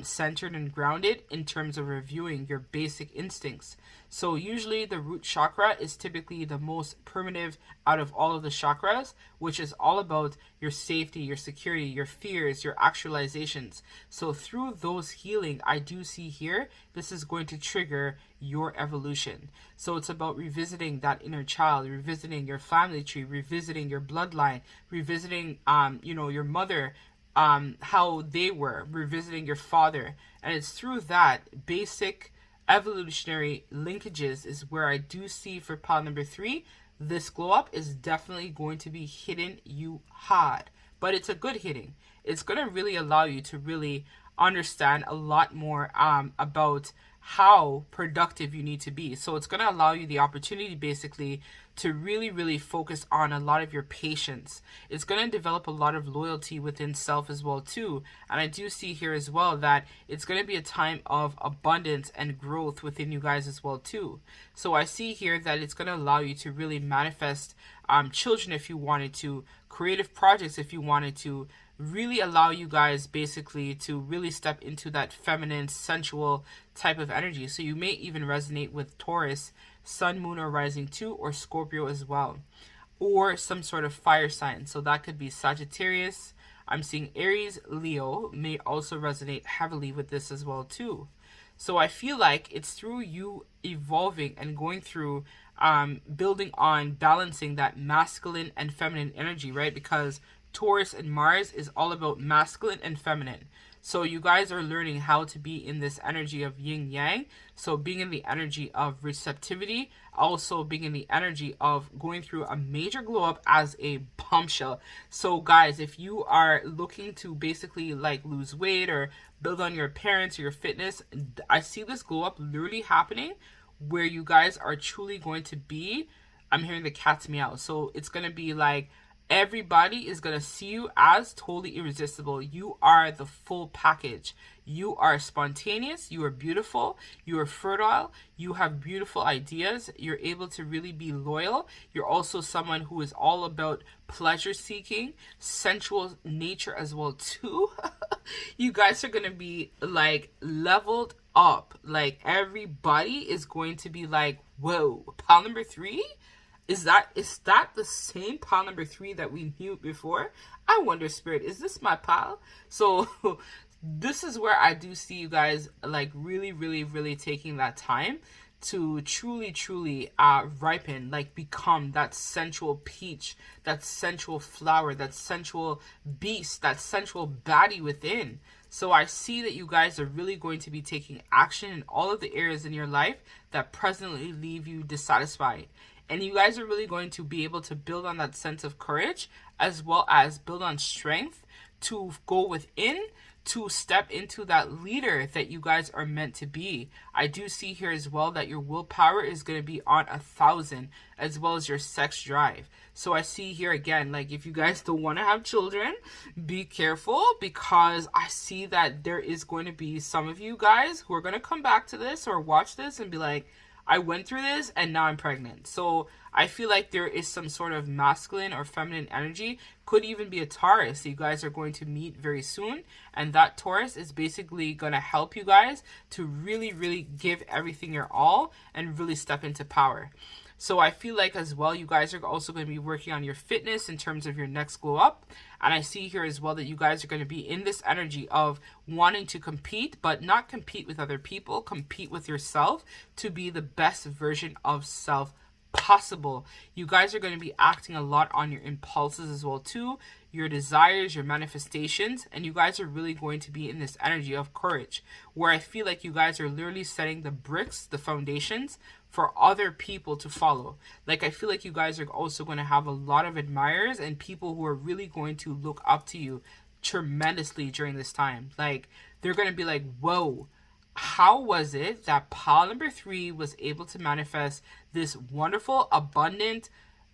centered and grounded in terms of reviewing your basic instincts. So usually the root chakra is typically the most primitive out of all of the chakras, which is all about your safety, your security, your fears, your actualizations. So through those healing, I do see here, this is going to trigger your evolution. So it's about revisiting that inner child, revisiting your family tree, revisiting your bloodline, revisiting, your mother, how they were, revisiting your father. And it's through that basic evolutionary linkages is where I do see for pile number 3, this glow up is definitely going to be hitting you hard, but it's a good hitting. It's going to really allow you to really understand a lot more about how productive you need to be. So it's going to allow you the opportunity basically to really focus on a lot of your patience. It's going to develop a lot of loyalty within self as well too. And I do see here as well that it's going to be a time of abundance and growth within you guys as well too. So I see here that it's going to allow you to really manifest children if you wanted to, creative projects if you wanted to, really allow you guys basically to really step into that feminine, sensual type of energy. So you may even resonate with Taurus, Sun, Moon, or Rising 2, or Scorpio as well, or some sort of fire sign. So that could be Sagittarius. I'm seeing Aries, Leo may also resonate heavily with this as well too. So I feel like it's through you evolving and going through building on balancing that masculine and feminine energy, right? Because Taurus and Mars is all about masculine and feminine. So you guys are learning how to be in this energy of yin yang. So being in the energy of receptivity, also being in the energy of going through a major glow up as a bombshell. So guys, if you are looking to basically like lose weight or build on your appearance or your fitness, I see this glow up literally happening where you guys are truly going to be, I'm hearing the cat's meow. So it's going to be like, everybody is going to see you as totally irresistible. You are the full package. You are spontaneous. You are beautiful. You are fertile. You have beautiful ideas. You're able to really be loyal. You're also someone who is all about pleasure seeking, sensual nature as well too. You guys are going to be like leveled up. Like everybody is going to be like, whoa, pile number 3? Is that the same pile number 3 that we knew before? I wonder, Spirit, is this my pile? So this is where I do see you guys like really taking that time to truly ripen, like become that sensual peach, that sensual flower, that sensual beast, that sensual baddie within. So I see that you guys are really going to be taking action in all of the areas in your life that presently leave you dissatisfied. And you guys are really going to be able to build on that sense of courage as well as build on strength to go within, to step into that leader that you guys are meant to be. I do see here as well that your willpower is going to be on 1,000 as well as your sex drive. So I see here again, like if you guys don't want to have children, be careful, because I see that there is going to be some of you guys who are going to come back to this or watch this and be like, I went through this and now I'm pregnant. So I feel like there is some sort of masculine or feminine energy. Could even be a Taurus you guys are going to meet very soon. And that Taurus is basically going to help you guys to really give everything your all and really step into power. So I feel like as well, you guys are also going to be working on your fitness in terms of your next glow up. And I see here as well that you guys are going to be in this energy of wanting to compete, but not compete with other people, compete with yourself to be the best version of self possible. You guys are going to be acting a lot on your impulses as well too, your desires, your manifestations, and you guys are really going to be in this energy of courage, where I feel like you guys are literally setting the bricks, the foundations for other people to follow. Like I feel like you guys are also going to have a lot of admirers and people who are really going to look up to you tremendously during this time. Like they're going to be like, whoa, how was it that pile number 3 was able to manifest this wonderful, abundant,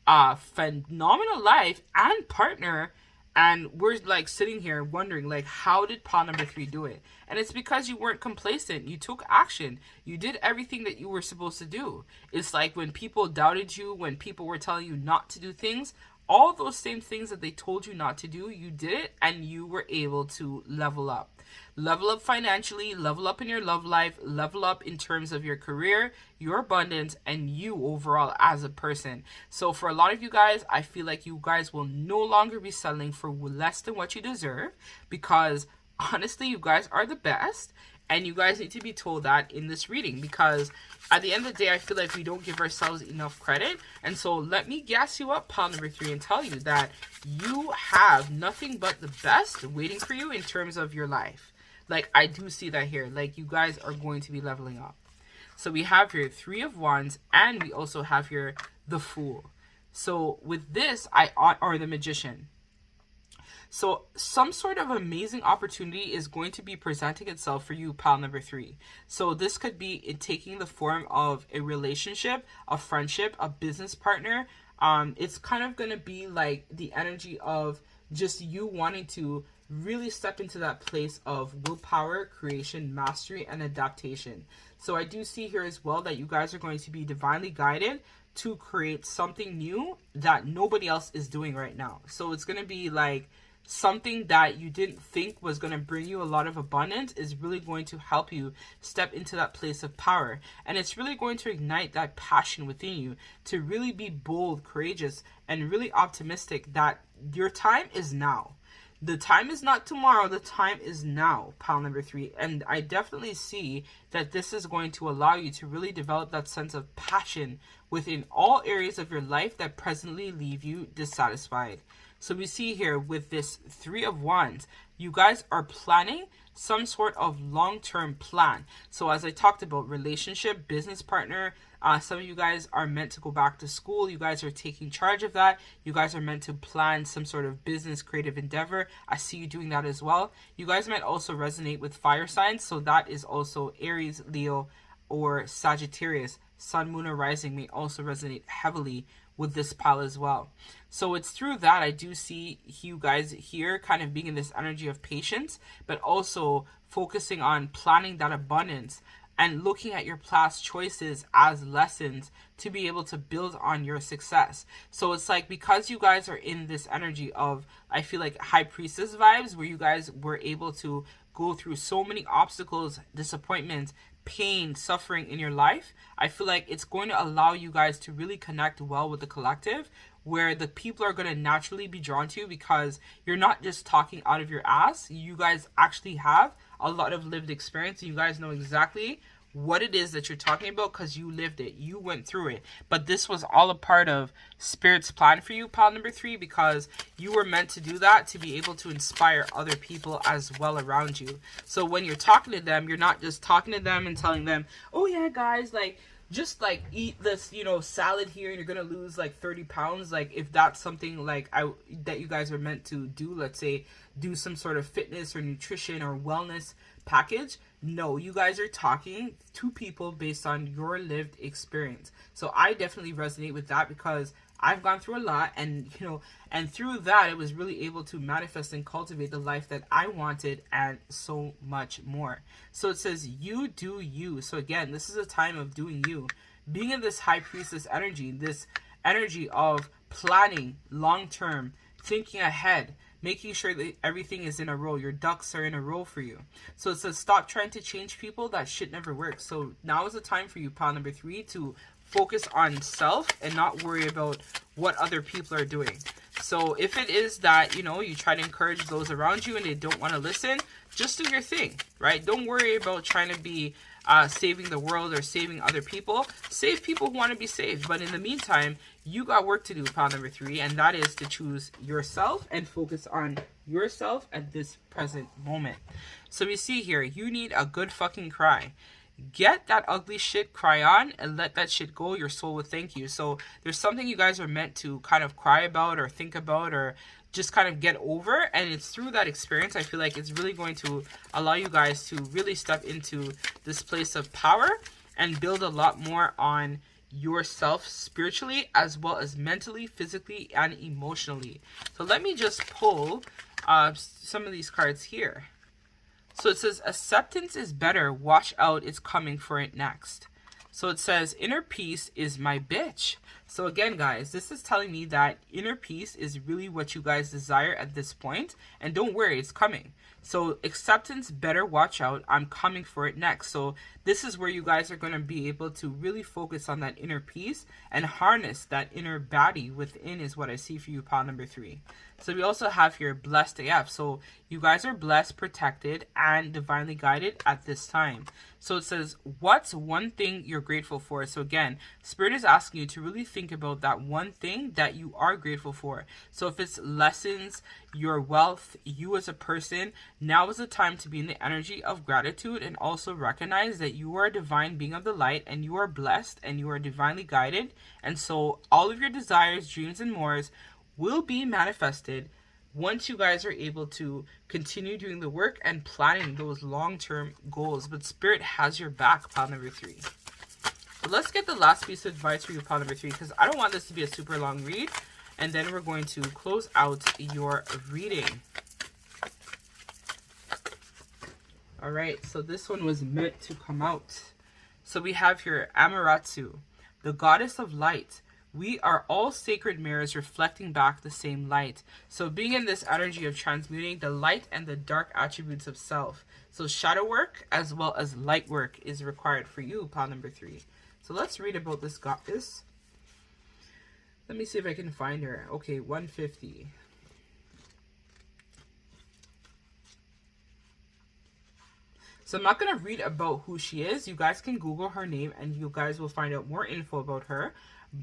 phenomenal life and partner? And we're like sitting here wondering, like, how did pile number 3 do it? And it's because you weren't complacent. You took action. You did everything that you were supposed to do. It's like when people doubted you, when people were telling you not to do things, all those same things that they told you not to do, you did it, and you were able to level up. Level up financially, level up in your love life, level up in terms of your career, your abundance, and you overall as a person. So for a lot of you guys, I feel like you guys will no longer be settling for less than what you deserve, because honestly, you guys are the best. And you guys need to be told that in this reading, because at the end of the day, I feel like we don't give ourselves enough credit. And so let me gas you up, pile number 3, and tell you that you have nothing but the best waiting for you in terms of your life. Like, I do see that here. Like, you guys are going to be leveling up. So we have here 3 of Wands, and we also have here the Fool. So with this, or the Magician. So some sort of amazing opportunity is going to be presenting itself for you, pile number 3. So this could be in taking the form of a relationship, a friendship, a business partner. It's kind of going to be like the energy of just you wanting to really step into that place of willpower, creation, mastery, and adaptation. So I do see here as well that you guys are going to be divinely guided to create something new that nobody else is doing right now. So it's going to be like something that you didn't think was going to bring you a lot of abundance is really going to help you step into that place of power. And it's really going to ignite that passion within you to really be bold, courageous, and really optimistic that your time is now. The time is not tomorrow, the time is now, pile number 3. And I definitely see that this is going to allow you to really develop that sense of passion within all areas of your life that presently leave you dissatisfied. So we see here with this 3 of Wands, you guys are planning some sort of long-term plan. So as I talked about, relationship, business partner, some of you guys are meant to go back to school. You guys are taking charge of that. You guys are meant to plan some sort of business, creative endeavor. I see you doing that as well. You guys might also resonate with fire signs. So that is also Aries, Leo, or Sagittarius. Sun, Moon, or Rising may also resonate heavily with this pile as well. So it's through that I do see you guys here kind of being in this energy of patience, but also focusing on planning that abundance and looking at your past choices as lessons to be able to build on your success. So it's like, because you guys are in this energy of, I feel like, High Priestess vibes, where you guys were able to go through so many obstacles, disappointments, pain, suffering in your life, I feel like it's going to allow you guys to really connect well with the collective, where the people are going to naturally be drawn to you because you're not just talking out of your ass. You guys actually have a lot of lived experience. You guys know exactly what it is that you're talking about because you lived it. You went through it. But this was all a part of Spirit's plan for you, pile number 3, because you were meant to do that to be able to inspire other people as well around you. So when you're talking to them, you're not just talking to them and telling them, oh yeah, guys, like, just like eat this, salad here and you're gonna lose like 30 pounds. Like, if that's something like that you guys are meant to do, let's say do some sort of fitness or nutrition or wellness package. No, you guys are talking to people based on your lived experience. So I definitely resonate with that because I've gone through a lot, and and through that, I was really able to manifest and cultivate the life that I wanted and so much more. So it says, you do you. So again, this is a time of doing you. Being in this High Priestess energy, this energy of planning long-term, thinking ahead, making sure that everything is in a row. Your ducks are in a row for you. So it says, stop trying to change people. That shit never works. So now is the time for you, pile number 3, to focus on self and not worry about what other people are doing. So if it is that, you try to encourage those around you and they don't want to listen, just do your thing, right? Don't worry about trying to be saving the world or saving other people. Save people who want to be saved. But in the meantime, you got work to do, pile number 3, and that is to choose yourself and focus on yourself at this present moment. So we see here, you need a good fucking cry. Get that ugly shit, cry on, and let that shit go. Your soul will thank you. So there's something you guys are meant to kind of cry about or think about or just kind of get over. And it's through that experience, I feel like it's really going to allow you guys to really step into this place of power and build a lot more on yourself spiritually, as well as mentally, physically, and emotionally. So let me just pull some of these cards here. So it says, acceptance is better. Watch out, it's coming for it next. So it says, inner peace is my bitch. So again, guys, this is telling me that inner peace is really what you guys desire at this point. And don't worry, it's coming. So acceptance, better watch out. I'm coming for it next. So this is where you guys are going to be able to really focus on that inner peace and harness that inner baddie within is what I see for you, pile number 3. So we also have here blessed AF. So you guys are blessed, protected, and divinely guided at this time. So it says, what's one thing you're grateful for? So again, Spirit is asking you to really think about that one thing that you are grateful for. So if it's lessons, your wealth, you as a person, now is the time to be in the energy of gratitude and also recognize that you are a divine being of the light and you are blessed and you are divinely guided. And so all of your desires, dreams, and mores will be manifested once you guys are able to continue doing the work and planning those long-term goals. But Spirit has your back, pile number 3. So let's get the last piece of advice for you, pile number 3, because I don't want this to be a super long read. And then we're going to close out your reading. All right, so this one was meant to come out. So we have here Amaterasu, the goddess of light. We are all sacred mirrors reflecting back the same light. So being in this energy of transmuting the light and the dark attributes of self. So shadow work as well as light work is required for you, pile number 3. So let's read about this goddess. Let me see if I can find her. Okay, 150. So I'm not going to read about who she is. You guys can Google her name and you guys will find out more info about her.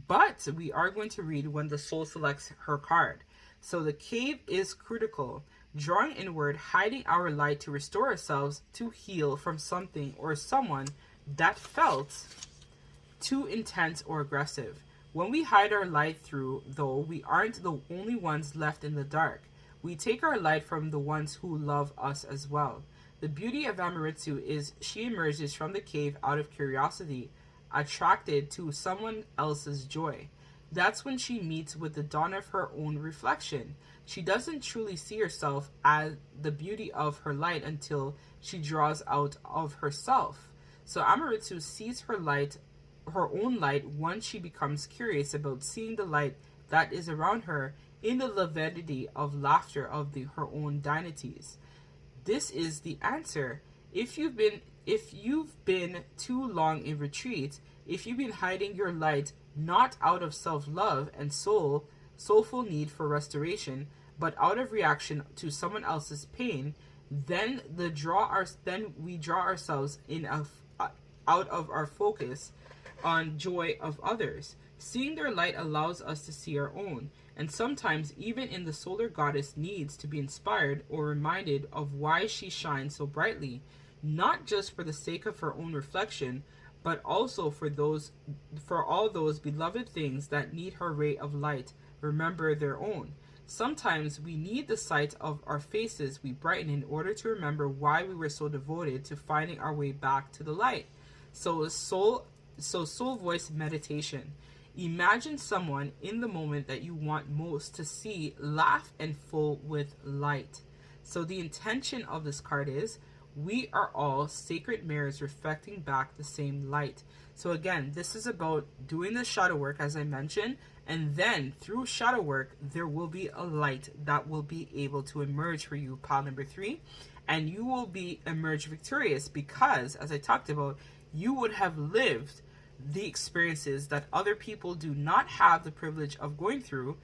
But we are going to read when the soul selects her card. So the cave is critical. Drawing inward, hiding our light to restore ourselves, to heal from something or someone that felt too intense or aggressive. When we hide our light through, though, we aren't the only ones left in the dark. We take our light from the ones who love us as well. The beauty of Amaterasu is she emerges from the cave out of curiosity, attracted to someone else's joy. That's when she meets with the dawn of her own reflection. She doesn't truly see herself as the beauty of her light until she draws out of herself. So Amaterasu sees her light, her own light, once she becomes curious about seeing the light that is around her in the levity of laughter of her own deities. This is the answer. If you've been too long in retreat, if you've been hiding your light not out of self-love and soulful need for restoration, but out of reaction to someone else's pain, then we draw ourselves out of our focus on joy of others. Seeing their light allows us to see our own, and sometimes even in the solar goddess needs to be inspired or reminded of why she shines so brightly, not just for the sake of her own reflection, but also for all those beloved things that need her ray of light remember their own. Sometimes we need the sight of our faces we brighten in order to remember why we were so devoted to finding our way back to the light. So soul voice meditation. Imagine someone in the moment that you want most to see laugh and full with light. So the intention of this card is, we are all sacred mirrors reflecting back the same light. So again, this is about doing the shadow work, as I mentioned, and then through shadow work, there will be a light that will be able to emerge for you, pile number 3, and you will emerge victorious because, as I talked about, you would have lived the experiences that other people do not have the privilege of going through,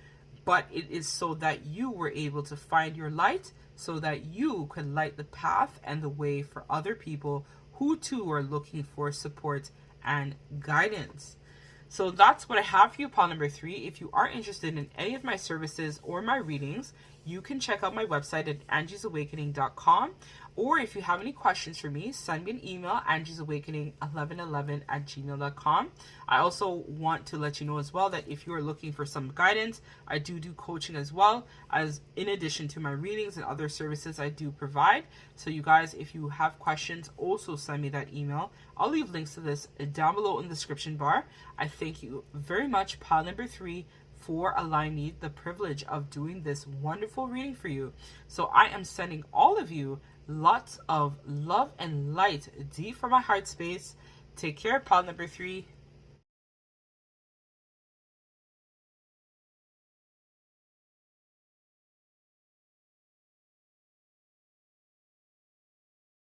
but it is so that you were able to find your light, so that you could light the path and the way for other people who too are looking for support and guidance. So that's what I have for you, pile number 3. If you are interested in any of my services or my readings, you can check out my website at angiesawakening.com. Or if you have any questions for me, send me an email, angiesawakening1111@gmail.com. I also want to let you know as well that if you are looking for some guidance, I do coaching as well, as in addition to my readings and other services I do provide. So you guys, if you have questions, also send me that email. I'll leave links to this down below in the description bar. I thank you very much, pile number 3, for allowing me the privilege of doing this wonderful reading for you. So I am sending all of you lots of love and light deep from my heart space. Take care, pile number 3.